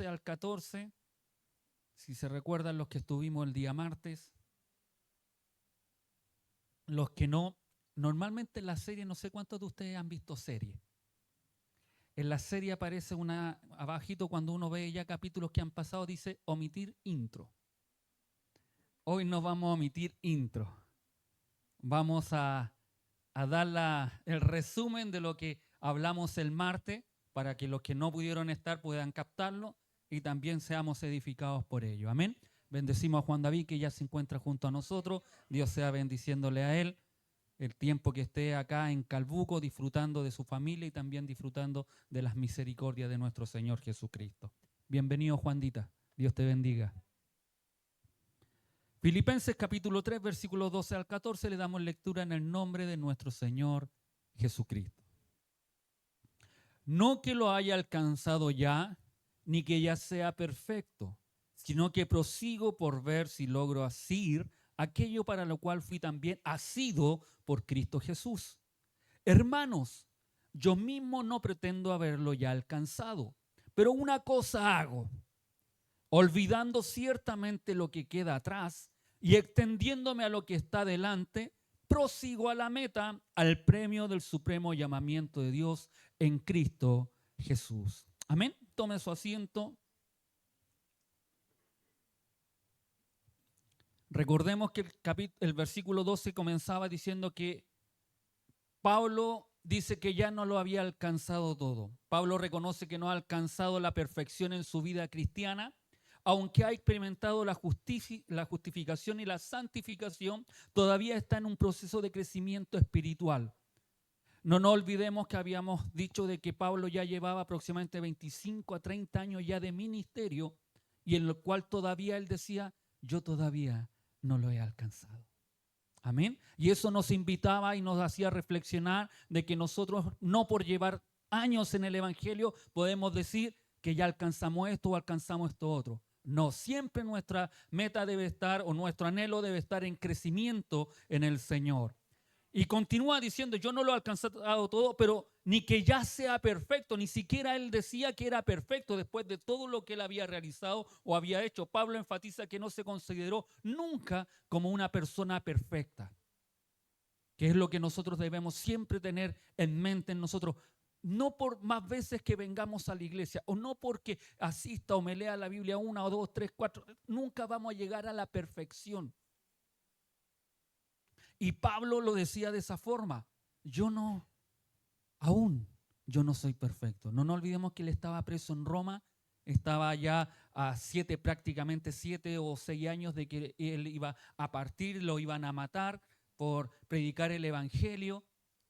al 14, si se recuerdan los que estuvimos el día martes, los que no, normalmente en la serie, no sé cuántos de ustedes han visto serie. En la serie aparece una, abajito cuando uno ve ya capítulos que han pasado, dice omitir intro. Hoy no vamos a omitir intro. Vamos a dar el resumen de lo que hablamos el martes para que los que no pudieron estar puedan captarlo y también seamos edificados por ello. Amén. Bendecimos a Juan David que ya se encuentra junto a nosotros. Dios sea bendiciéndole a él el tiempo que esté acá en Calbuco disfrutando de su familia y también disfrutando de las misericordias de nuestro Señor Jesucristo. Bienvenido, Juandita. Dios te bendiga. Filipenses capítulo 3, versículos 12 al 14, le damos lectura en el nombre de nuestro Señor Jesucristo. No que lo haya alcanzado ya, ni que ya sea perfecto, sino que prosigo por ver si logro asir aquello para lo cual fui también asido por Cristo Jesús. Hermanos, yo mismo no pretendo haberlo ya alcanzado, pero una cosa hago, olvidando ciertamente lo que queda atrás y extendiéndome a lo que está delante, prosigo a la meta, al premio del supremo llamamiento de Dios en Cristo Jesús. Amén. Tome su asiento. Recordemos que el versículo 12 comenzaba diciendo que Pablo dice que ya no lo había alcanzado todo. Pablo reconoce que no ha alcanzado la perfección en su vida cristiana, aunque ha experimentado la justificación y la santificación, todavía está en un proceso de crecimiento espiritual. No nos olvidemos que habíamos dicho de que Pablo ya llevaba aproximadamente 25 a 30 años ya de ministerio y en lo cual todavía él decía, yo todavía no lo he alcanzado. Amén. Y eso nos invitaba y nos hacía reflexionar de que nosotros no por llevar años en el Evangelio podemos decir que ya alcanzamos esto o alcanzamos esto otro. No, siempre nuestra meta debe estar o nuestro anhelo debe estar en crecimiento en el Señor. Y continúa diciendo, yo no lo he alcanzado todo, pero ni que ya sea perfecto, ni siquiera él decía que era perfecto después de todo lo que él había realizado o había hecho. Pablo enfatiza que no se consideró nunca como una persona perfecta, que es lo que nosotros debemos siempre tener en mente en nosotros. No por más veces que vengamos a la iglesia o no porque asista o me lea la Biblia una o dos, tres, cuatro, nunca vamos a llegar a la perfección. Y Pablo lo decía de esa forma, yo no soy perfecto. No nos olvidemos que él estaba preso en Roma, estaba ya a prácticamente 7 o 6 años de que él iba a partir, lo iban a matar por predicar el evangelio.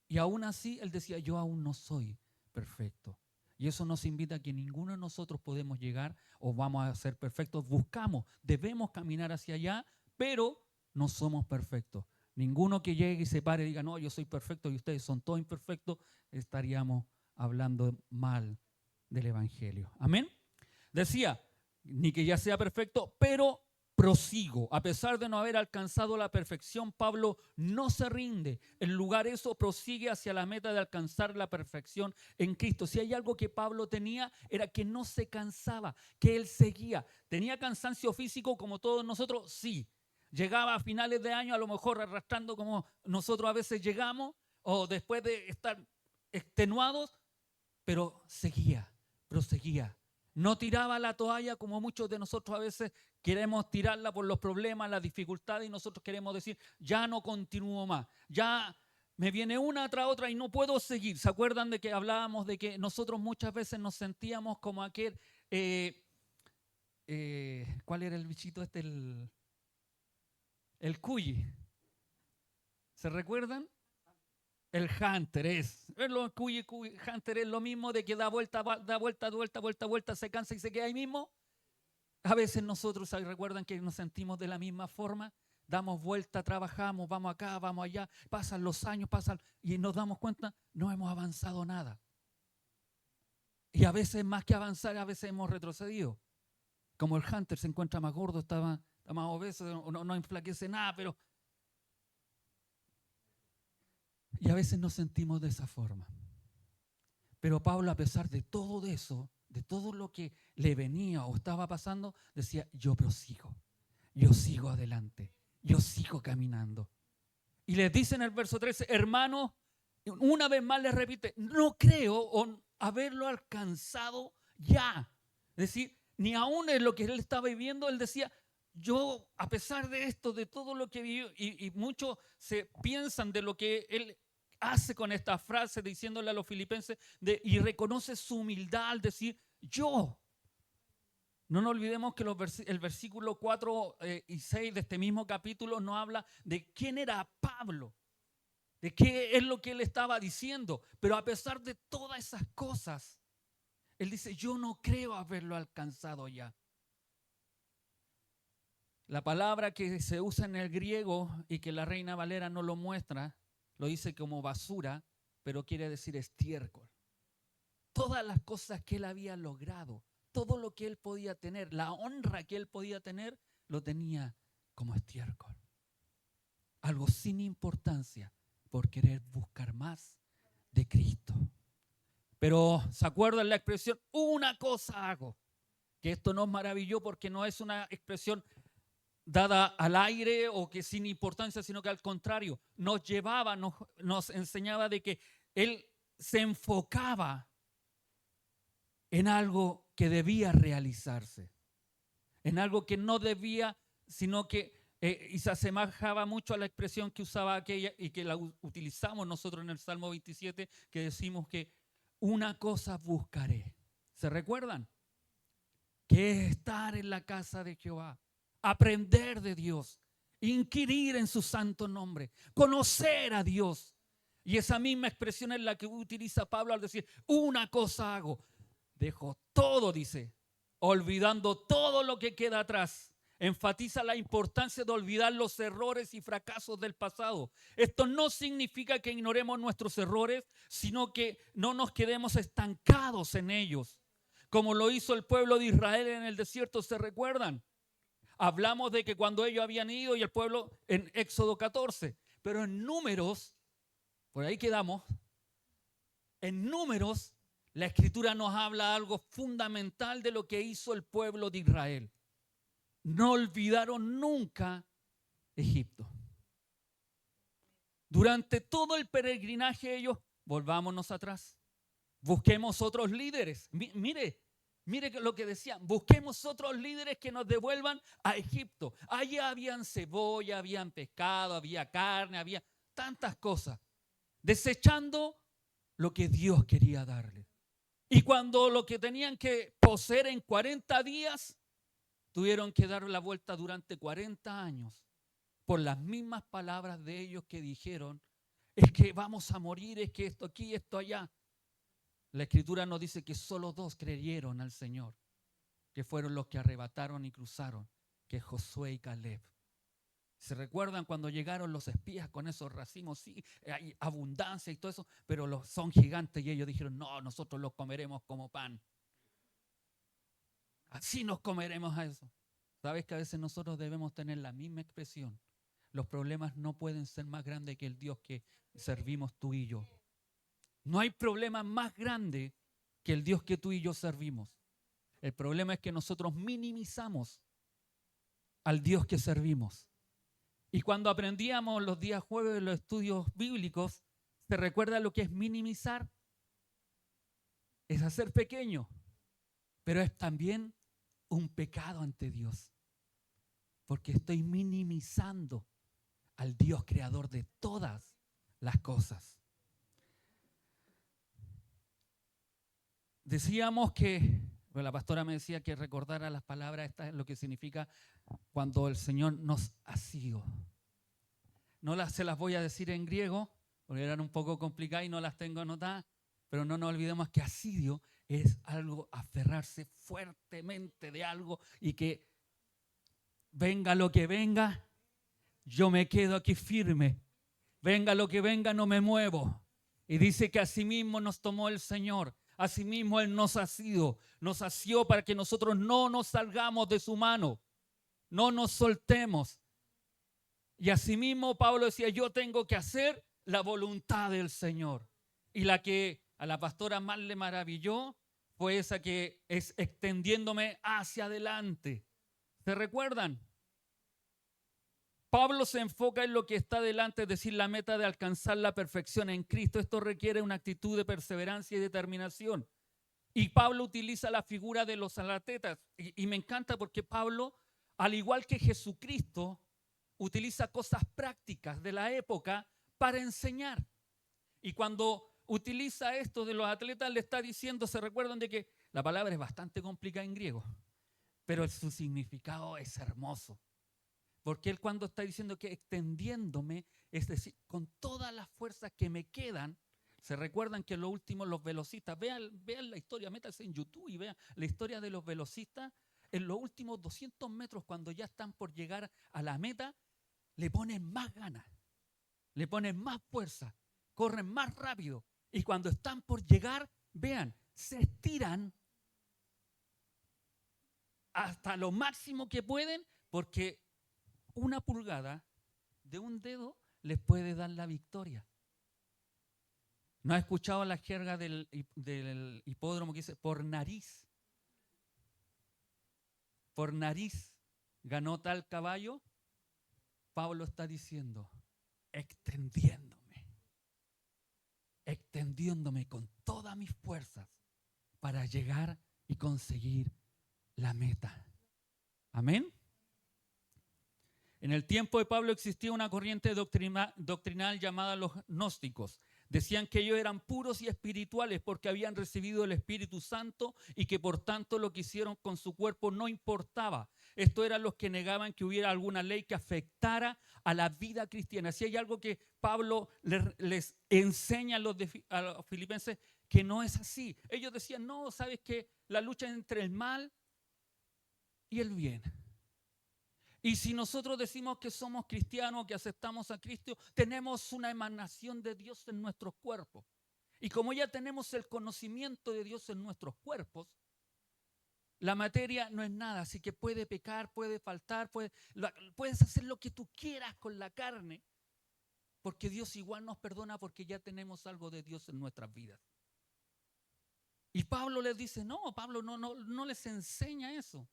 Y aún así él decía, yo aún no soy perfecto. Y eso nos invita a que ninguno de nosotros podemos llegar o vamos a ser perfectos. Buscamos, debemos caminar hacia allá, pero no somos perfectos. Ninguno que llegue y se pare y diga, no, yo soy perfecto y ustedes son todos imperfectos, estaríamos hablando mal del Evangelio. Amén. Decía, ni que ya sea perfecto, pero prosigo. A pesar de no haber alcanzado la perfección, Pablo no se rinde. En lugar de eso, prosigue hacia la meta de alcanzar la perfección en Cristo. Si hay algo que Pablo tenía, era que no se cansaba, que él seguía. ¿Tenía cansancio físico como todos nosotros? Sí. Llegaba a finales de año, a lo mejor arrastrando como nosotros a veces llegamos, o después de estar extenuados, pero seguía, proseguía. No tiraba la toalla como muchos de nosotros a veces queremos tirarla por los problemas, las dificultades y nosotros queremos decir, ya no continúo más, ya me viene una tras otra y no puedo seguir. ¿Se acuerdan de que hablábamos de que nosotros muchas veces nos sentíamos como aquel, ¿cuál era el bichito este? El cuy. ¿Se recuerdan? El hunter hunter es lo mismo de que da vuelta, vuelta, se cansa y se queda ahí mismo. A veces nosotros, recuerdan que nos sentimos de la misma forma, damos vuelta, trabajamos, vamos acá, vamos allá, pasan los años, y nos damos cuenta, no hemos avanzado nada. Y a veces más que avanzar, a veces hemos retrocedido. Como el hunter se encuentra más gordo, está más obeso, no enflaquece nada, pero... Y a veces nos sentimos de esa forma. Pero Pablo, a pesar de todo eso, de todo lo que le venía o estaba pasando, decía, yo prosigo, yo sigo adelante, yo sigo caminando. Y les dice en el verso 13, hermanos, una vez más les repite, no creo haberlo alcanzado ya. Es decir, ni aún en lo que él estaba viviendo, él decía, yo a pesar de esto, de todo lo que vivió, y muchos se piensan de lo que él hace con esta frase diciéndole a los filipenses, y reconoce su humildad al decir, yo. No nos olvidemos que el versículo 4 y 6 de este mismo capítulo nos habla de quién era Pablo, de qué es lo que él estaba diciendo. Pero a pesar de todas esas cosas, él dice, yo no creo haberlo alcanzado ya. La palabra que se usa en el griego y que la Reina Valera no lo muestra, lo dice como basura, pero quiere decir estiércol. Todas las cosas que él había logrado, todo lo que él podía tener, la honra que él podía tener, lo tenía como estiércol. Algo sin importancia por querer buscar más de Cristo. Pero ¿se acuerdan la expresión? Una cosa hago. Que esto nos maravilló porque no es una expresión dada al aire o que sin importancia, sino que al contrario, nos llevaba, nos enseñaba de que él se enfocaba en algo que debía realizarse, en algo que no debía, sino que, y se asemejaba mucho a la expresión que usaba aquella y que la utilizamos nosotros en el Salmo 27, que decimos que una cosa buscaré. ¿Se recuerdan? Que es estar en la casa de Jehová, aprender de Dios, inquirir en su santo nombre, conocer a Dios. Y esa misma expresión es la que utiliza Pablo al decir, una cosa hago. Dejo todo, dice, olvidando todo lo que queda atrás. Enfatiza la importancia de olvidar los errores y fracasos del pasado. Esto no significa que ignoremos nuestros errores, sino que no nos quedemos estancados en ellos. Como lo hizo el pueblo de Israel en el desierto, ¿se recuerdan? Hablamos de que cuando ellos habían ido y el pueblo en Éxodo 14, pero en Números, por ahí quedamos, en Números, la Escritura nos habla algo fundamental de lo que hizo el pueblo de Israel. No olvidaron nunca Egipto. Durante todo el peregrinaje ellos, volvámonos atrás, busquemos otros líderes. Mire lo que decían, busquemos otros líderes que nos devuelvan a Egipto. Allí habían cebolla, habían pescado, había carne, había tantas cosas, desechando lo que Dios quería darles. Y cuando lo que tenían que poseer en 40 días, tuvieron que dar la vuelta durante 40 años por las mismas palabras de ellos que dijeron, es que vamos a morir, es que esto aquí, esto allá. La Escritura nos dice que solo 2 creyeron al Señor, que fueron los que arrebataron y cruzaron, que es Josué y Caleb. ¿Se recuerdan cuando llegaron los espías con esos racimos? Sí, hay abundancia y todo eso, pero son gigantes y ellos dijeron, no, nosotros los comeremos como pan. Así nos comeremos a eso. ¿Sabes que a veces nosotros debemos tener la misma expresión? Los problemas no pueden ser más grandes que el Dios que servimos tú y yo. No hay problema más grande que el Dios que tú y yo servimos. El problema es que nosotros minimizamos al Dios que servimos. Y cuando aprendíamos los días jueves de los estudios bíblicos, ¿se recuerda lo que es minimizar? Es hacer pequeño, pero es también un pecado ante Dios, porque estoy minimizando al Dios creador de todas las cosas. Decíamos que, bueno, la pastora me decía que recordara las palabras, esta es lo que significa cuando el Señor nos ha sido. Se las voy a decir en griego, porque eran un poco complicadas y no las tengo anotadas, pero no nos olvidemos que asidio es algo, aferrarse fuertemente de algo y que venga lo que venga, yo me quedo aquí firme. Venga lo que venga, no me muevo. Y dice que asimismo nos tomó el Señor. Asimismo Él nos asió para que nosotros no nos salgamos de su mano, no nos soltemos. Y asimismo Pablo decía, yo tengo que hacer la voluntad del Señor. Y la que a la pastora más le maravilló fue esa que es extendiéndome hacia adelante. ¿Se recuerdan? Pablo se enfoca en lo que está delante, es decir, la meta de alcanzar la perfección en Cristo. Esto requiere una actitud de perseverancia y determinación. Y Pablo utiliza la figura de los atletas. Y me encanta porque Pablo, al igual que Jesucristo, utiliza cosas prácticas de la época para enseñar. Y cuando utiliza esto de los atletas, le está diciendo, se recuerdan de que la palabra es bastante complicada en griego, pero su significado es hermoso. Porque él cuando está diciendo que extendiéndome, es decir, con todas las fuerzas que me quedan, se recuerdan que en lo último los velocistas, vean la historia, métanse en YouTube y vean la historia de los velocistas, en los últimos 200 metros, cuando ya están por llegar a la meta, le ponen más ganas, le ponen más fuerza, corren más rápido. Y cuando están por llegar, vean, se estiran hasta lo máximo que pueden, porque una pulgada de un dedo les puede dar la victoria. ¿No has escuchado la jerga del hipódromo que dice por nariz? Por nariz ganó tal caballo. Pablo está diciendo, extendiéndome con todas mis fuerzas para llegar y conseguir la meta. Amén. En el tiempo de Pablo existía una corriente doctrinal llamada los gnósticos. Decían que ellos eran puros y espirituales porque habían recibido el Espíritu Santo y que por tanto lo que hicieron con su cuerpo no importaba. Estos eran los que negaban que hubiera alguna ley que afectara a la vida cristiana. Si hay algo que Pablo les enseña a los filipenses, que no es así. Ellos decían, no, ¿sabes qué? La lucha es entre el mal y el bien. Y si nosotros decimos que somos cristianos, que aceptamos a Cristo, tenemos una emanación de Dios en nuestros cuerpos. Y como ya tenemos el conocimiento de Dios en nuestros cuerpos, la materia no es nada, así que puede pecar, puede faltar, puedes hacer lo que tú quieras con la carne, porque Dios igual nos perdona porque ya tenemos algo de Dios en nuestras vidas. Y Pablo les dice, no, Pablo no les enseña eso.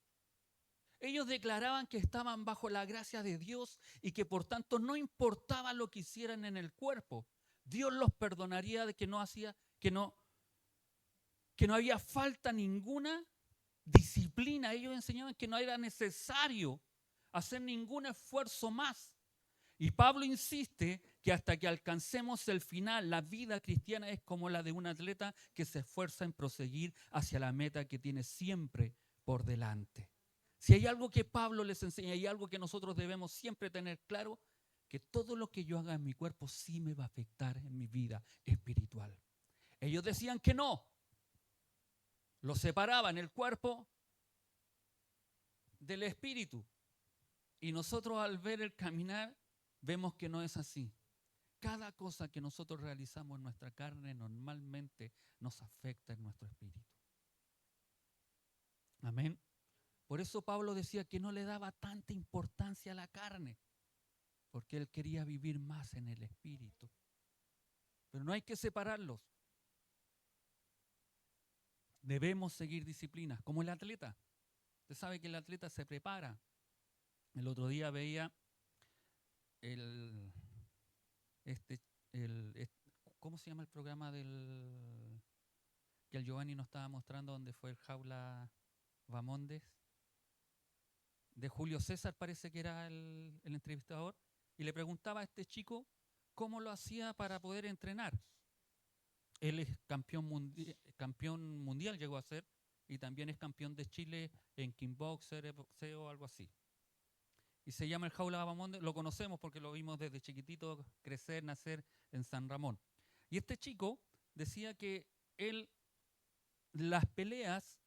Ellos declaraban que estaban bajo la gracia de Dios y que por tanto no importaba lo que hicieran en el cuerpo. Dios los perdonaría de que no había falta ninguna disciplina. Ellos enseñaban que no era necesario hacer ningún esfuerzo más. Y Pablo insiste que hasta que alcancemos el final, la vida cristiana es como la de un atleta que se esfuerza en proseguir hacia la meta que tiene siempre por delante. Si hay algo que Pablo les enseña, hay algo que nosotros debemos siempre tener claro, que todo lo que yo haga en mi cuerpo sí me va a afectar en mi vida espiritual. Ellos decían que no, lo separaban el cuerpo del espíritu. Y nosotros al ver el caminar, vemos que no es así. Cada cosa que nosotros realizamos en nuestra carne normalmente nos afecta en nuestro espíritu. Amén. Por eso Pablo decía que no le daba tanta importancia a la carne, porque él quería vivir más en el espíritu. Pero no hay que separarlos. Debemos seguir disciplinas, como el atleta. Usted sabe que el atleta se prepara. El otro día veía ¿cómo se llama el programa que el Giovanni nos estaba mostrando, donde fue el Jaula Bamondes? De Julio César parece que era el entrevistador, y le preguntaba a este chico cómo lo hacía para poder entrenar. Él es campeón mundial, llegó a ser, y también es campeón de Chile en kickboxer, boxeo, algo así. Y se llama el Jaula Bamonde, lo conocemos porque lo vimos desde chiquitito crecer, nacer en San Ramón. Y este chico decía que él, las peleas,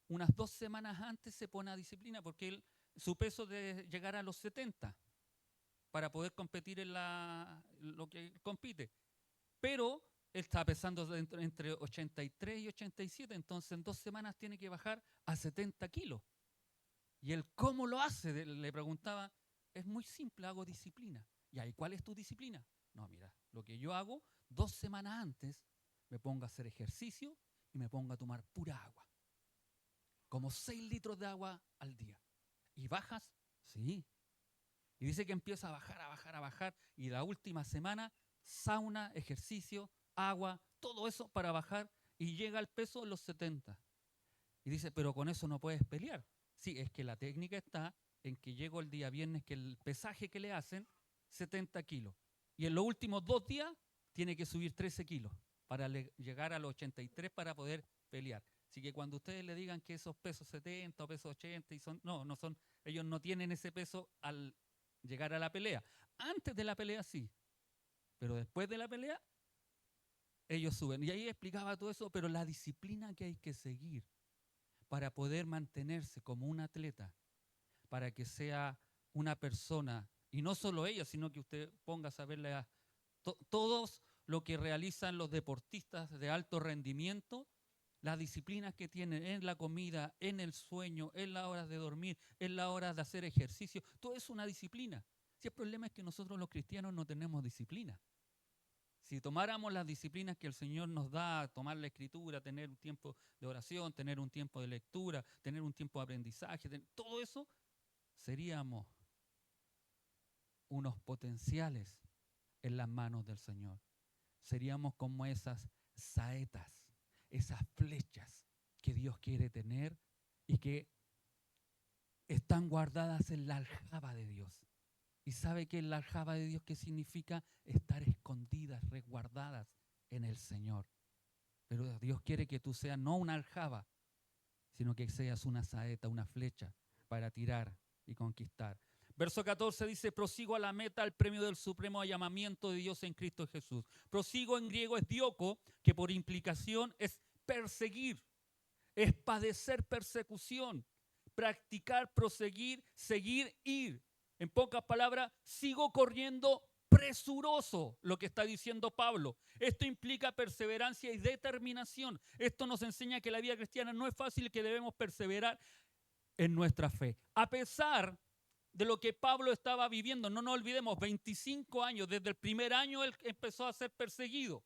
unas 2 semanas antes se pone a disciplina porque su peso de llegar a los 70 para poder competir en lo que compite. Pero él está pesando entre 83 y 87, entonces en 2 semanas tiene que bajar a 70 kilos. Y él, ¿cómo lo hace? Le preguntaba, es muy simple, hago disciplina. ¿Y ahí cuál es tu disciplina? No, mira, lo que yo hago 2 semanas antes, me pongo a hacer ejercicio y me pongo a tomar pura agua. Como 6 litros de agua al día. ¿Y bajas? Sí. Y dice que empieza a bajar, a bajar, a bajar. Y la última semana, sauna, ejercicio, agua, todo eso para bajar. Y llega al peso de los 70. Y dice, pero con eso no puedes pelear. Sí, es que la técnica está en que llego el día viernes, que el pesaje que le hacen, 70 kilos. Y en los últimos 2 días tiene que subir 13 kilos para llegar a los 83 para poder pelear. Así que cuando ustedes le digan que esos pesos 70 o pesos 80 y no son, ellos no tienen ese peso al llegar a la pelea. Antes de la pelea sí, pero después de la pelea ellos suben. Y ahí explicaba todo eso, pero la disciplina que hay que seguir para poder mantenerse como un atleta, para que sea una persona, y no solo ella, sino que usted ponga a saberle a todos lo que realizan los deportistas de alto rendimiento, las disciplinas que tienen en la comida, en el sueño, en las horas de dormir, en las horas de hacer ejercicio, todo es una disciplina. Si el problema es que nosotros los cristianos no tenemos disciplina. Si tomáramos las disciplinas que el Señor nos da, tomar la escritura, tener un tiempo de oración, tener un tiempo de lectura, tener un tiempo de aprendizaje, todo eso, seríamos unos potenciales en las manos del Señor. Seríamos como esas saetas, esas flechas que Dios quiere tener y que están guardadas en la aljaba de Dios. ¿Y sabe que en la aljaba de Dios qué significa? Estar escondidas, resguardadas en el Señor. Pero Dios quiere que tú seas no una aljaba, sino que seas una saeta, una flecha para tirar y conquistar. Verso 14 dice, prosigo a la meta, al premio del supremo llamamiento de Dios en Cristo Jesús. Prosigo en griego es dioko, que por implicación es perseguir, es padecer persecución, practicar, proseguir, seguir, ir. En pocas palabras, sigo corriendo presuroso, lo que está diciendo Pablo. Esto implica perseverancia y determinación. Esto nos enseña que la vida cristiana no es fácil y que debemos perseverar en nuestra fe. A pesar de lo que Pablo estaba viviendo, no nos olvidemos, 25 años, desde el primer año él empezó a ser perseguido.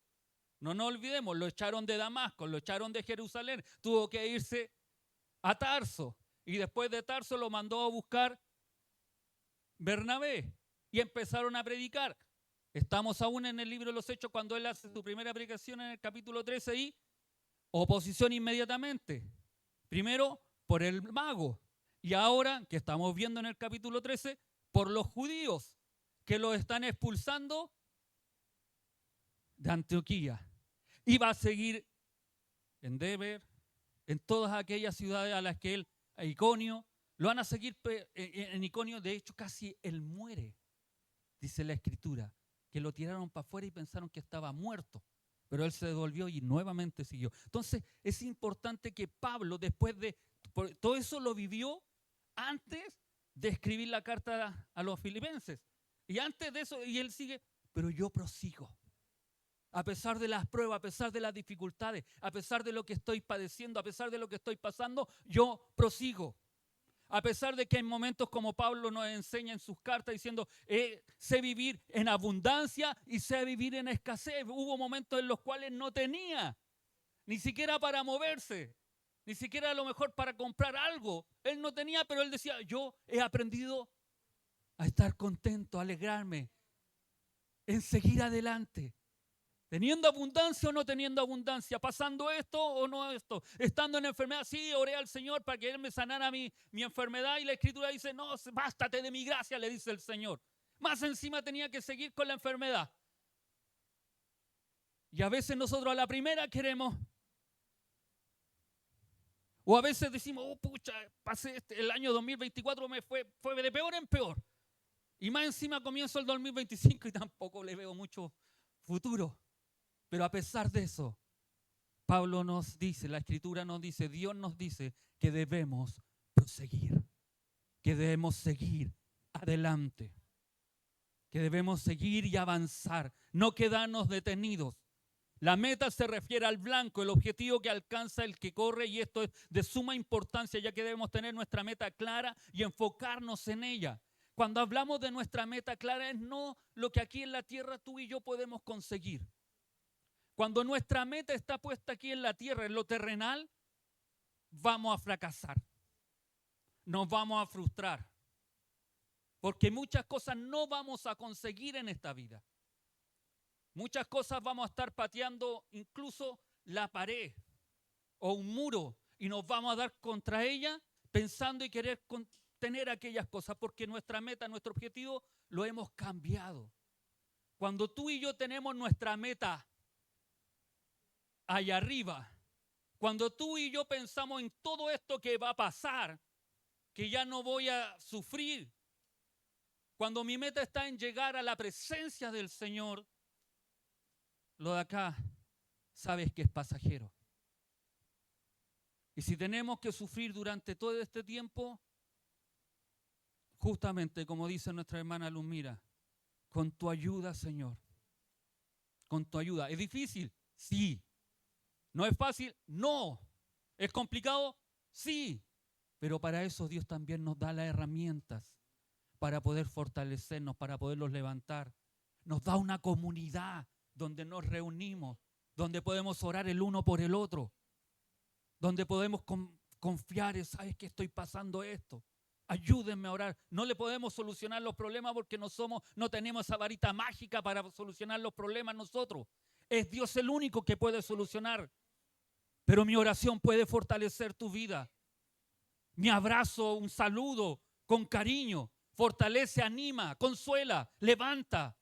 No nos olvidemos, lo echaron de Damasco, lo echaron de Jerusalén, tuvo que irse a Tarso y después de Tarso lo mandó a buscar Bernabé y empezaron a predicar. Estamos aún en el libro de los Hechos cuando él hace su primera predicación en el capítulo 13 y oposición inmediatamente. Primero por el mago y ahora que estamos viendo en el capítulo 13 por los judíos que lo están expulsando de Antioquía. Y va a seguir en Deber, en todas aquellas ciudades a las que él, a Iconio, lo van a seguir en Iconio. De hecho, casi él muere, dice la Escritura, que lo tiraron para afuera y pensaron que estaba muerto. Pero él se devolvió y nuevamente siguió. Entonces, es importante que Pablo, después de todo eso, lo vivió antes de escribir la carta a los filipenses. Y antes de eso, y él sigue, pero yo prosigo. A pesar de las pruebas, a pesar de las dificultades, a pesar de lo que estoy padeciendo, a pesar de lo que estoy pasando, yo prosigo. A pesar de que hay momentos como Pablo nos enseña en sus cartas diciendo, sé vivir en abundancia y sé vivir en escasez. Hubo momentos en los cuales no tenía, ni siquiera para moverse, ni siquiera a lo mejor para comprar algo. Él no tenía, pero él decía, yo he aprendido a estar contento, a alegrarme, en seguir adelante. Teniendo abundancia o no teniendo abundancia, pasando esto o no esto, estando en enfermedad, sí, oré al Señor para que Él me sanara mi enfermedad y la Escritura dice, no, bástate de mi gracia, le dice el Señor. Más encima tenía que seguir con la enfermedad. Y a veces nosotros a la primera queremos, o a veces decimos, oh pucha, pasé el año 2024, me fue de peor en peor. Y más encima comienzo el 2025 y tampoco le veo mucho futuro. Pero a pesar de eso, Pablo nos dice, la Escritura nos dice, Dios nos dice que debemos proseguir, que debemos seguir adelante, que debemos seguir y avanzar, no quedarnos detenidos. La meta se refiere al blanco, el objetivo que alcanza el que corre, y esto es de suma importancia, ya que debemos tener nuestra meta clara y enfocarnos en ella. Cuando hablamos de nuestra meta clara es no lo que aquí en la tierra tú y yo podemos conseguir. Cuando nuestra meta está puesta aquí en la tierra, en lo terrenal, vamos a fracasar. Nos vamos a frustrar. Porque muchas cosas no vamos a conseguir en esta vida. Muchas cosas vamos a estar pateando incluso la pared o un muro y nos vamos a dar contra ella pensando y querer tener aquellas cosas porque nuestra meta, nuestro objetivo lo hemos cambiado. Cuando tú y yo tenemos nuestra meta allá arriba, cuando tú y yo pensamos en todo esto que va a pasar, que ya no voy a sufrir, cuando mi meta está en llegar a la presencia del Señor, lo de acá, sabes que es pasajero. Y si tenemos que sufrir durante todo este tiempo, justamente como dice nuestra hermana Luzmira, con tu ayuda, Señor, con tu ayuda. ¿Es difícil? Sí. ¿No es fácil? No. ¿Es complicado? Sí. Pero para eso Dios también nos da las herramientas para poder fortalecernos, para poderlos levantar. Nos da una comunidad donde nos reunimos, donde podemos orar el uno por el otro, donde podemos confiar, ¿sabes que estoy pasando esto? Ayúdenme a orar. No le podemos solucionar los problemas porque no tenemos esa varita mágica para solucionar los problemas nosotros. Es Dios el único que puede solucionar. Pero mi oración puede fortalecer tu vida. Mi abrazo, un saludo con cariño, fortalece, anima, consuela, levanta.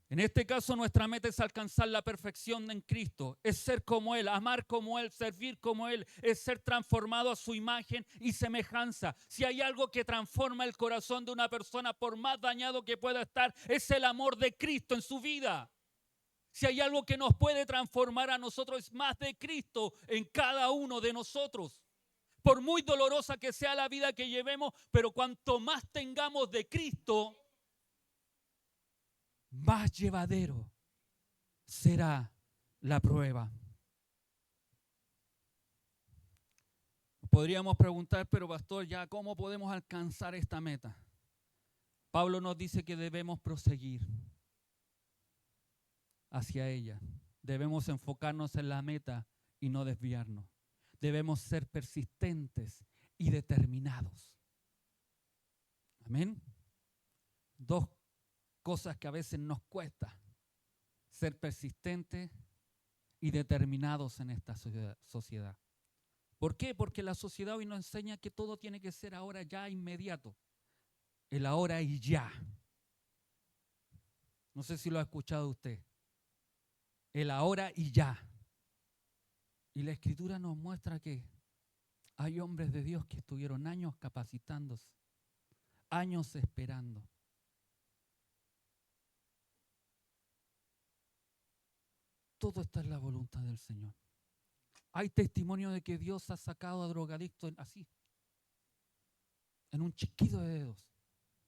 En este caso nuestra meta es alcanzar la perfección en Cristo, es ser como Él, amar como Él, servir como Él, es ser transformado a su imagen y semejanza. Si hay algo que transforma el corazón de una persona, por más dañado que pueda estar, es el amor de Cristo en su vida. Si hay algo que nos puede transformar a nosotros, es más de Cristo en cada uno de nosotros. Por muy dolorosa que sea la vida que llevemos, pero cuanto más tengamos de Cristo, más llevadero será la prueba. Podríamos preguntar, pero pastor, ya ¿cómo podemos alcanzar esta meta? Pablo nos dice que debemos proseguir hacia ella. Debemos enfocarnos en la meta y no desviarnos. Debemos ser persistentes y determinados. Amén. Dos cosas que a veces nos cuesta: ser persistentes y determinados en esta sociedad. ¿Por qué? Porque la sociedad hoy nos enseña que todo tiene que ser ahora ya, inmediato. El ahora y ya. No sé si lo ha escuchado usted. El ahora y ya. Y la Escritura nos muestra que hay hombres de Dios que estuvieron años capacitándose, años esperando. Todo está en la voluntad del Señor. Hay testimonio de que Dios ha sacado a drogadictos así, en un chasquido de dedos.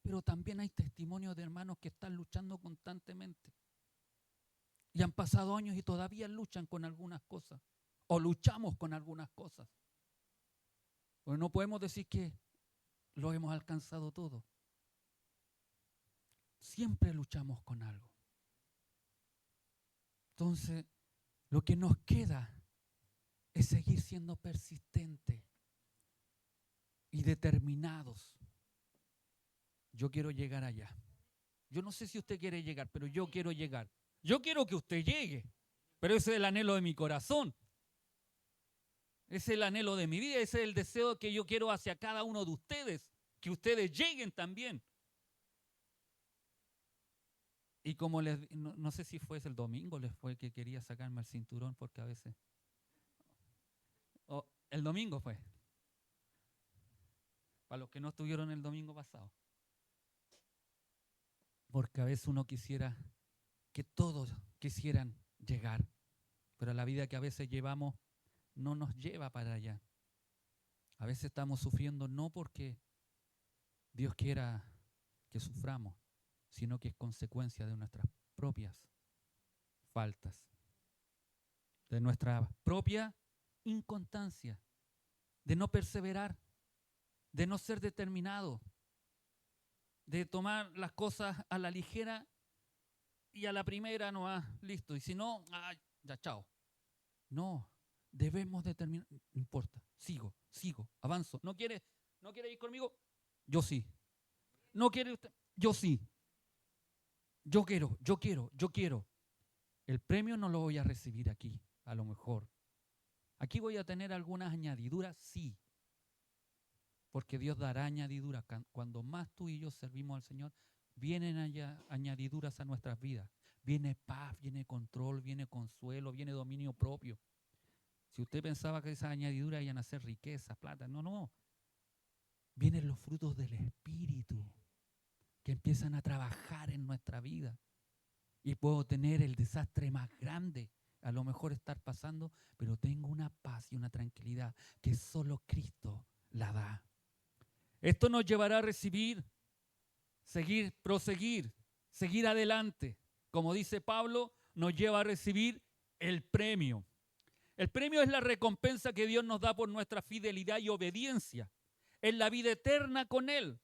Pero también hay testimonio de hermanos que están luchando constantemente. Y han pasado años y todavía luchan con algunas cosas. O luchamos con algunas cosas. Pues no podemos decir que lo hemos alcanzado todo. Siempre luchamos con algo. Entonces, lo que nos queda es seguir siendo persistentes y determinados. Yo quiero llegar allá. Yo no sé si usted quiere llegar, pero yo quiero llegar. Yo quiero que usted llegue, pero ese es el anhelo de mi corazón. Ese es el anhelo de mi vida, ese es el deseo que yo quiero hacia cada uno de ustedes, que ustedes lleguen también. Y como no sé si fue el domingo, les fue que quería sacarme el cinturón porque a veces... el domingo fue. Para los que no estuvieron el domingo pasado. Porque a veces uno quisiera que todos quisieran llegar, pero la vida que a veces llevamos no nos lleva para allá. A veces estamos sufriendo no porque Dios quiera que suframos, sino que es consecuencia de nuestras propias faltas, de nuestra propia inconstancia, de no perseverar, de no ser determinado, de tomar las cosas a la ligera y a la primera no, listo. Y si no, ya chao. No, debemos determinar, no importa, sigo, avanzo. ¿No quiere ir conmigo? Yo sí. ¿No quiere usted? Yo sí. Yo quiero. El premio no lo voy a recibir aquí, a lo mejor. Aquí voy a tener algunas añadiduras, sí. Porque Dios dará añadiduras. Cuando más tú y yo servimos al Señor, vienen añadiduras a nuestras vidas. Viene paz, viene control, viene consuelo, viene dominio propio. Si usted pensaba que esas añadiduras iban a ser riqueza, plata, no. Vienen los frutos del Espíritu que empiezan a trabajar en nuestra vida. Y puedo tener el desastre más grande, a lo mejor estar pasando, pero tengo una paz y una tranquilidad que solo Cristo la da. Esto nos llevará a recibir, proseguir, seguir adelante. Como dice Pablo, nos lleva a recibir el premio. El premio es la recompensa que Dios nos da por nuestra fidelidad y obediencia. Es la vida eterna con Él.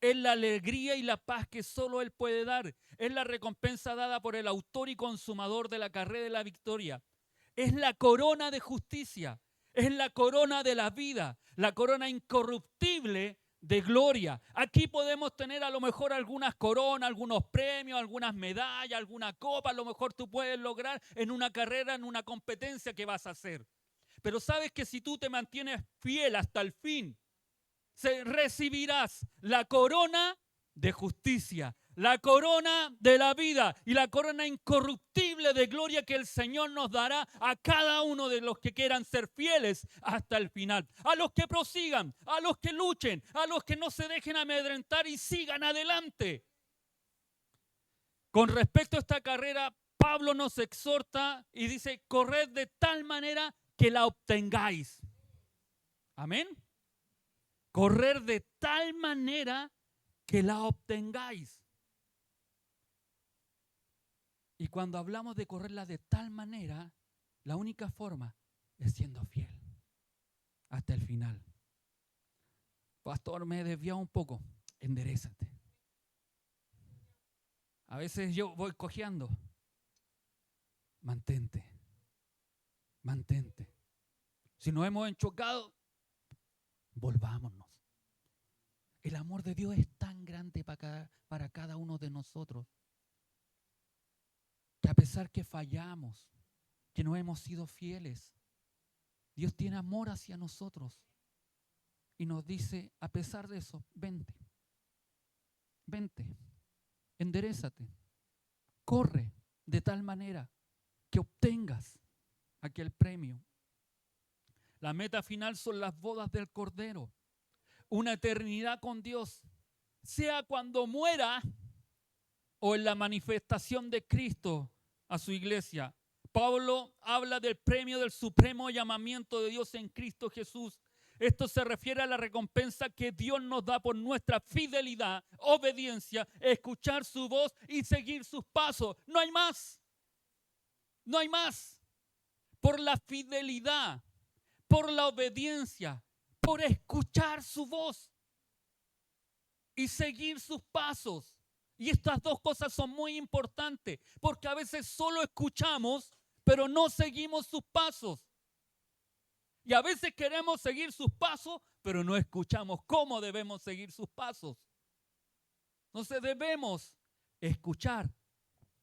Es la alegría y la paz que solo Él puede dar. Es la recompensa dada por el autor y consumador de la carrera de la victoria. Es la corona de justicia. Es la corona de la vida. La corona incorruptible de gloria. Aquí podemos tener a lo mejor algunas coronas, algunos premios, algunas medallas, alguna copa. A lo mejor tú puedes lograr en una carrera, en una competencia que vas a hacer. Pero sabes que si tú te mantienes fiel hasta el fin, recibirás la corona de justicia, la corona de la vida y la corona incorruptible de gloria que el Señor nos dará a cada uno de los que quieran ser fieles hasta el final. A los que prosigan, a los que luchen, a los que no se dejen amedrentar y sigan adelante. Con respecto a esta carrera, Pablo nos exhorta y dice, corred de tal manera que la obtengáis. Amén. Correr de tal manera que la obtengáis. Y cuando hablamos de correrla de tal manera, la única forma es siendo fiel hasta el final. Pastor, me he desviado un poco. Enderézate. A veces yo voy cojeando. Mantente. Si nos hemos enchocado, volvámonos. El amor de Dios es tan grande para cada uno de nosotros que a pesar que fallamos, que no hemos sido fieles, Dios tiene amor hacia nosotros y nos dice, a pesar de eso, vente, enderézate, corre de tal manera que obtengas aquel premio. La meta final son las bodas del Cordero, una eternidad con Dios, sea cuando muera o en la manifestación de Cristo a su iglesia. Pablo habla del premio del supremo llamamiento de Dios en Cristo Jesús. Esto se refiere a la recompensa que Dios nos da por nuestra fidelidad, obediencia, escuchar su voz y seguir sus pasos. No hay más. No hay más. Por la fidelidad, por la obediencia, por escuchar su voz y seguir sus pasos. Y estas dos cosas son muy importantes, porque a veces solo escuchamos, pero no seguimos sus pasos. Y a veces queremos seguir sus pasos, pero no escuchamos cómo debemos seguir sus pasos. Entonces debemos escuchar,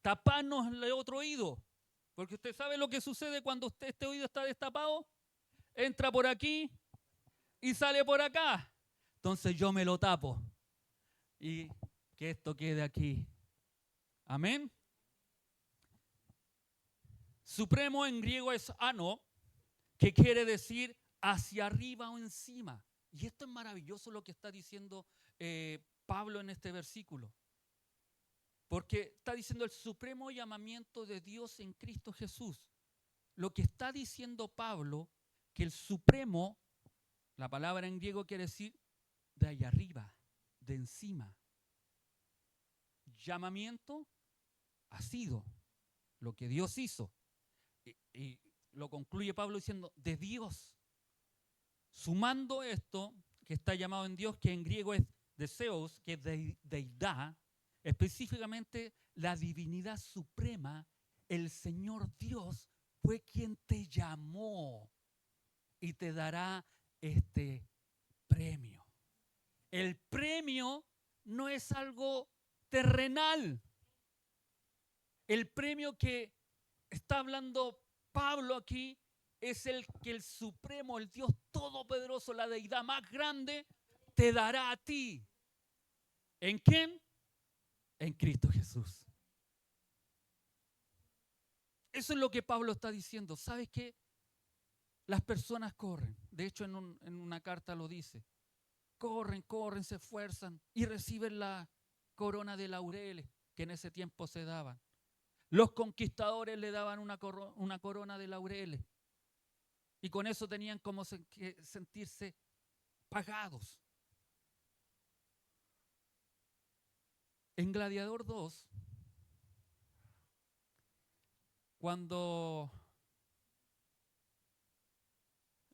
taparnos el otro oído, porque usted sabe lo que sucede cuando este oído está destapado. Entra por aquí y sale por acá. Entonces yo me lo tapo y que esto quede aquí. Amén. Supremo en griego es ano, que quiere decir hacia arriba o encima. Y esto es maravilloso lo que está diciendo Pablo en este versículo. Porque está diciendo el supremo llamamiento de Dios en Cristo Jesús. Lo que está diciendo Pablo, que el supremo, la palabra en griego quiere decir de allá arriba, de encima. Llamamiento ha sido lo que Dios hizo. Y lo concluye Pablo diciendo, de Dios. Sumando esto, que está llamado en Dios, que en griego es deseos, que es deidad, específicamente la divinidad suprema, el Señor Dios, fue quien te llamó y te dará este premio. El premio no es algo terrenal. El premio que está hablando Pablo aquí es el que el Supremo, el Dios Todopoderoso, la deidad más grande, te dará a ti. ¿En quién? En Cristo Jesús. Eso es lo que Pablo está diciendo. ¿Sabes qué? Las personas corren. De hecho, en una carta lo dice. Corren, se esfuerzan y reciben la corona de laureles que en ese tiempo se daban. Los conquistadores le daban una corona de laureles y con eso tenían como que sentirse pagados. En Gladiador 2, cuando,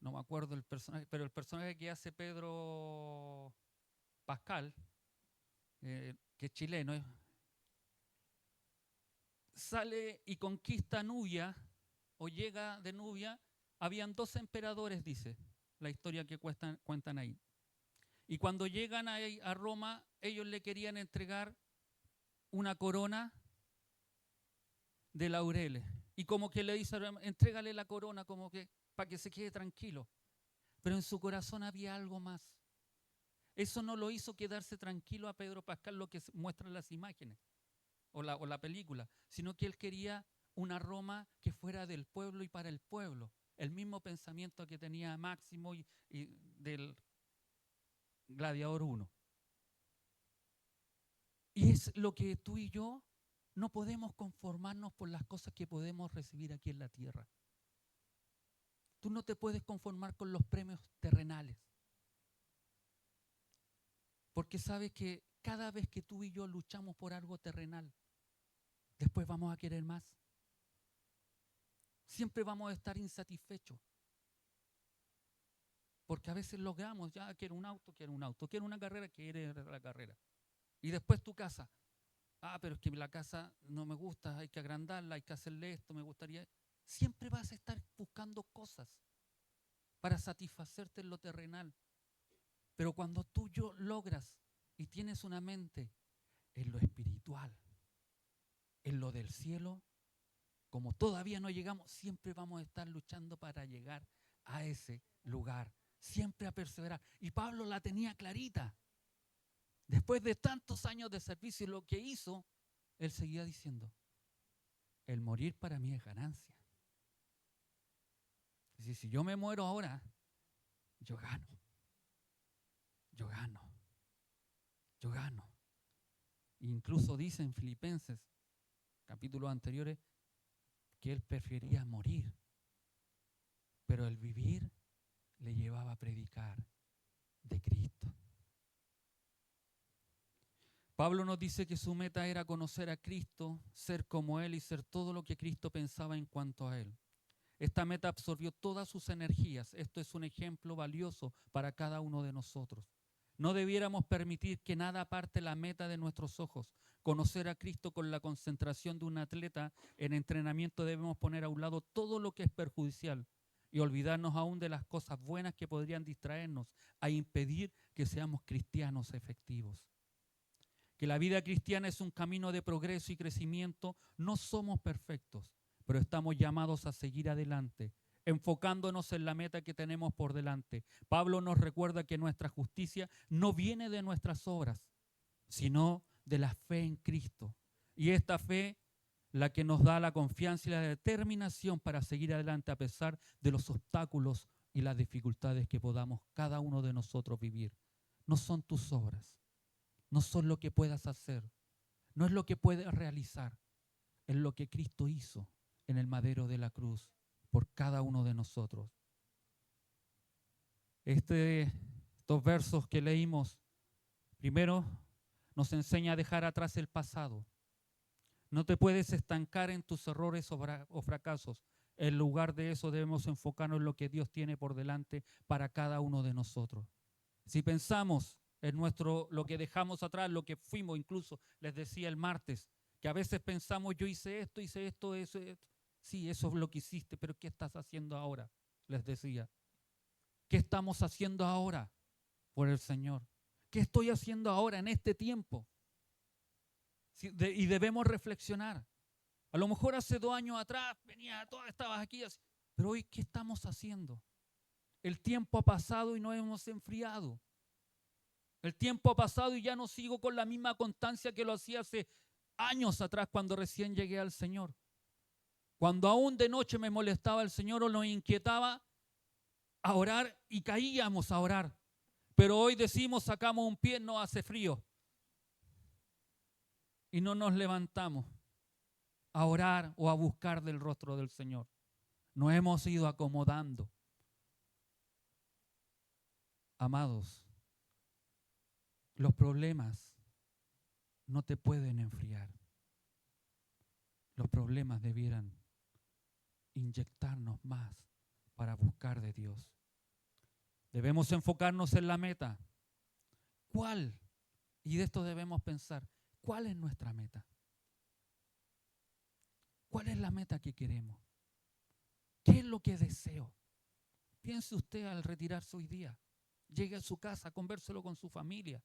no me acuerdo el personaje, pero el personaje que hace Pedro Pascal, que es chileno, sale y conquista Nubia, o llega de Nubia. Habían 2 emperadores, dice la historia que cuentan ahí. Y cuando llegan a Roma, ellos le querían entregar una corona de laureles. Y como que le dice, entrégale la corona como que para que se quede tranquilo. Pero en su corazón había algo más. Eso no lo hizo quedarse tranquilo a Pedro Pascal, lo que muestran las imágenes o la película, sino que él quería una Roma que fuera del pueblo y para el pueblo. El mismo pensamiento que tenía Máximo y del Gladiador 1. Y es lo que tú y yo no podemos conformarnos por las cosas que podemos recibir aquí en la tierra. Tú no te puedes conformar con los premios terrenales. Porque sabes que cada vez que tú y yo luchamos por algo terrenal, después vamos a querer más. Siempre vamos a estar insatisfechos. Porque a veces logramos, ya quiero un auto, quiero una carrera, quiero la carrera. Y después tu casa. Pero es que la casa no me gusta, hay que agrandarla, hay que hacerle esto, me gustaría. Siempre vas a estar buscando cosas para satisfacerte en lo terrenal. Pero cuando tú logras y tienes una mente en lo espiritual, en lo del cielo, como todavía no llegamos, siempre vamos a estar luchando para llegar a ese lugar, siempre a perseverar. Y Pablo la tenía clarita. Después de tantos años de servicio, lo que hizo, él seguía diciendo, el morir para mí es ganancia. Es decir, si yo me muero ahora, yo gano. Yo gano. Yo gano. Incluso dice en Filipenses, capítulos anteriores, que él prefería morir, pero el vivir le llevaba a predicar de Cristo. Pablo nos dice que su meta era conocer a Cristo, ser como Él y ser todo lo que Cristo pensaba en cuanto a Él. Esta meta absorbió todas sus energías. Esto es un ejemplo valioso para cada uno de nosotros. No debiéramos permitir que nada aparte la meta de nuestros ojos. Conocer a Cristo con la concentración de un atleta en entrenamiento, debemos poner a un lado todo lo que es perjudicial y olvidarnos aún de las cosas buenas que podrían distraernos a impedir que seamos cristianos efectivos. Que la vida cristiana es un camino de progreso y crecimiento. No somos perfectos, pero estamos llamados a seguir adelante, enfocándonos en la meta que tenemos por delante. Pablo nos recuerda que nuestra justicia no viene de nuestras obras, sino de la fe en Cristo. Y esta fe, la que nos da la confianza y la determinación para seguir adelante a pesar de los obstáculos y las dificultades que podamos cada uno de nosotros vivir. No son tus obras, no son lo que puedas hacer, no es lo que puedes realizar, es lo que Cristo hizo en el madero de la cruz por cada uno de nosotros. Estos versos que leímos, primero nos enseña a dejar atrás el pasado. No te puedes estancar en tus errores o fracasos. En lugar de eso debemos enfocarnos en lo que Dios tiene por delante para cada uno de nosotros. Si pensamos en lo que dejamos atrás, lo que fuimos, incluso les decía el martes, Que a veces pensamos, yo hice esto, eso. Sí, eso es lo que hiciste, pero ¿qué estás haciendo ahora? Les decía. ¿Qué estamos haciendo ahora por el Señor? ¿Qué estoy haciendo ahora en este tiempo? Y debemos reflexionar. A lo mejor hace 2 años atrás estabas aquí, pero hoy, ¿qué estamos haciendo? El tiempo ha pasado y no hemos enfriado. El tiempo ha pasado y ya no sigo con la misma constancia que lo hacía hace años atrás cuando recién llegué al Señor. Cuando aún de noche me molestaba el Señor o nos inquietaba a orar y caíamos a orar. Pero hoy decimos, sacamos un pie, no hace frío. Y no nos levantamos a orar o a buscar del rostro del Señor. Nos hemos ido acomodando. Amados, los problemas no te pueden enfriar. Los problemas debieran inyectarnos más para buscar de Dios. Debemos enfocarnos en la meta. ¿Cuál? Y de esto debemos pensar. ¿Cuál es nuestra meta? ¿Cuál es la meta que queremos? ¿Qué es lo que deseo? Piense usted al retirarse hoy día. Llegue a su casa, convérselo con su familia.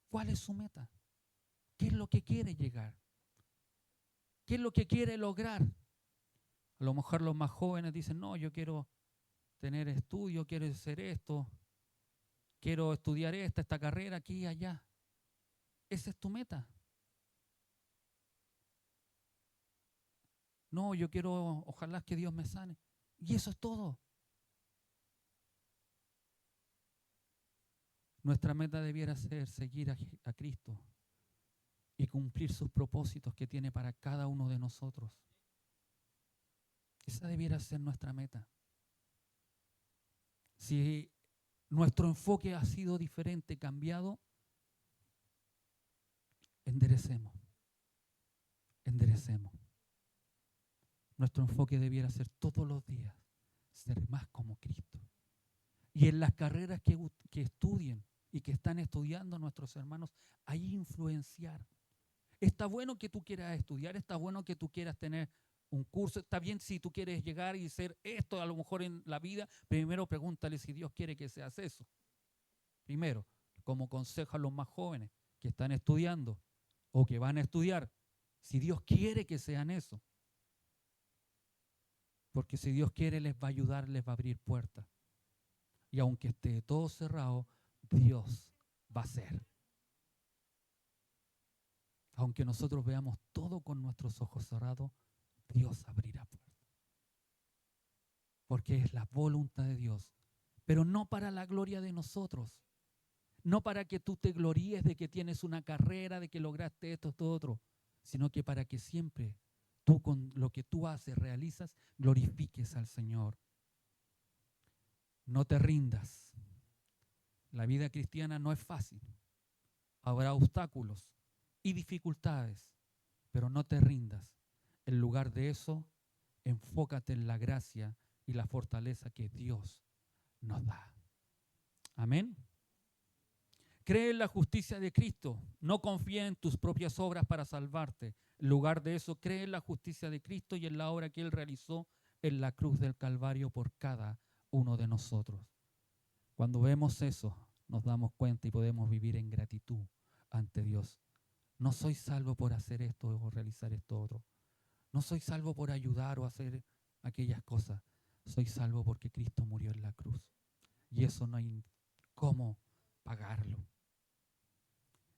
¿Cuál es su meta? ¿Qué es lo que quiere llegar? ¿Qué es lo que quiere lograr? A lo mejor los más jóvenes dicen, no, yo quiero tener estudio, quiero hacer esto, quiero estudiar esta carrera aquí y allá. ¿Esa es tu meta? No, yo quiero, ojalá que Dios me sane. Y eso es todo. Nuestra meta debiera ser seguir a Cristo y cumplir sus propósitos que tiene para cada uno de nosotros. Esa debiera ser nuestra meta. Si nuestro enfoque ha sido diferente, cambiado, enderecemos. Nuestro enfoque debiera ser todos los días ser más como Cristo. Y en las carreras que estudien y que están estudiando nuestros hermanos, ahí influenciar. Está bueno que tú quieras estudiar, está bueno que tú quieras tener un curso, está bien si tú quieres llegar y ser esto a lo mejor en la vida, primero pregúntale si Dios quiere que seas eso. Primero, como consejo a los más jóvenes que están estudiando o que van a estudiar, si Dios quiere que sean eso. Porque si Dios quiere les va a ayudar, les va a abrir puertas. Y aunque esté todo cerrado, Dios va a hacer. Aunque nosotros veamos todo con nuestros ojos cerrados, Dios abrirá puertas. Porque es la voluntad de Dios. Pero no para la gloria de nosotros. No para que tú te gloríes de que tienes una carrera, de que lograste esto, otro. Sino que para que siempre tú con lo que tú haces, realizas, glorifiques al Señor. No te rindas. La vida cristiana no es fácil. Habrá obstáculos y dificultades, pero no te rindas. En lugar de eso, enfócate en la gracia y la fortaleza que Dios nos da. Amén. Cree en la justicia de Cristo. No confía en tus propias obras para salvarte. En lugar de eso, cree en la justicia de Cristo y en la obra que Él realizó en la cruz del Calvario por cada uno de nosotros. Cuando vemos eso, nos damos cuenta y podemos vivir en gratitud ante Dios. No soy salvo por hacer esto o realizar esto otro. No soy salvo por ayudar o hacer aquellas cosas. Soy salvo porque Cristo murió en la cruz. Y eso no hay cómo pagarlo.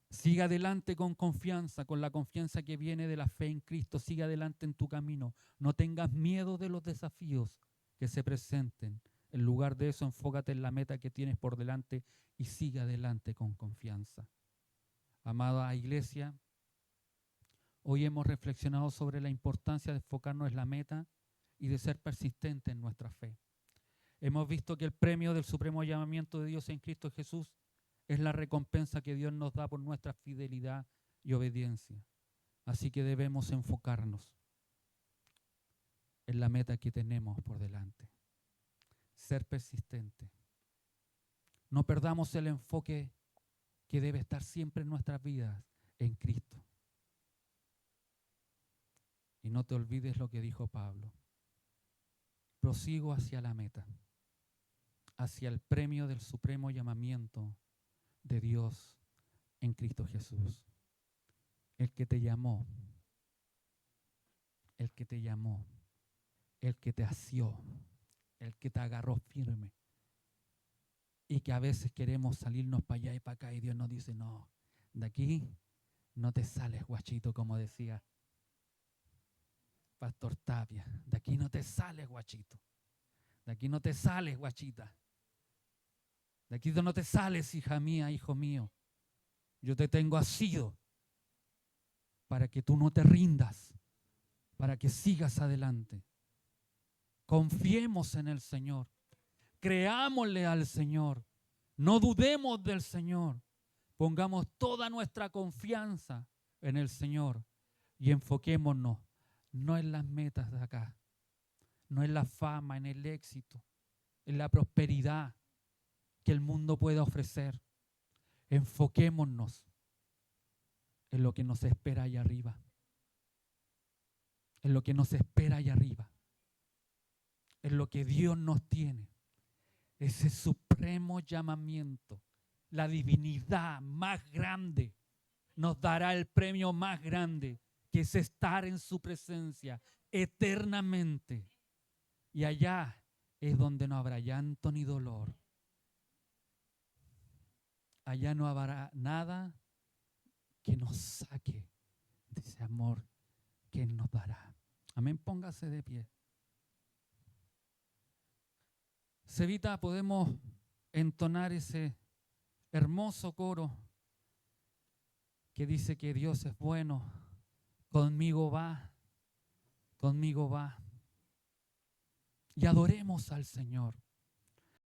Siga adelante con confianza, con la confianza que viene de la fe en Cristo. Siga adelante en tu camino. No tengas miedo de los desafíos que se presenten. En lugar de eso, enfócate en la meta que tienes por delante y siga adelante con confianza. Amada iglesia, hoy hemos reflexionado sobre la importancia de enfocarnos en la meta y de ser persistente en nuestra fe. Hemos visto que el premio del supremo llamamiento de Dios en Cristo Jesús es la recompensa que Dios nos da por nuestra fidelidad y obediencia. Así que debemos enfocarnos en la meta que tenemos por delante. Ser persistente. No perdamos el enfoque que debe estar siempre en nuestras vidas en Cristo. Y no te olvides lo que dijo Pablo. Prosigo hacia la meta, hacia el premio del supremo llamamiento de Dios en Cristo Jesús. El que te llamó, el que te llamó, el que te asió, el que te agarró firme. Y que a veces queremos salirnos para allá y para acá y Dios nos dice, no, de aquí no te sales, guachito, como decía Pastor Tapia. De aquí no te sales, guachito. De aquí no te sales, guachita. De aquí no te sales, hija mía, hijo mío. Yo te tengo asido para que tú no te rindas, para que sigas adelante. Confiemos en el Señor. Creámosle al Señor. No dudemos del Señor. Pongamos toda nuestra confianza en el Señor y enfoquémonos no en las metas de acá, no en la fama, en el éxito, en la prosperidad que el mundo pueda ofrecer. Enfoquémonos en lo que nos espera allá arriba. En lo que nos espera allá arriba. En lo que Dios nos tiene. Ese supremo llamamiento, la divinidad más grande, nos dará el premio más grande, que es estar en su presencia eternamente. Y allá es donde no habrá llanto ni dolor. Allá no habrá nada que nos saque de ese amor que Él nos dará. Amén, póngase de pie. Cevita, podemos entonar ese hermoso coro que dice que Dios es bueno, conmigo va, conmigo va. Y adoremos al Señor.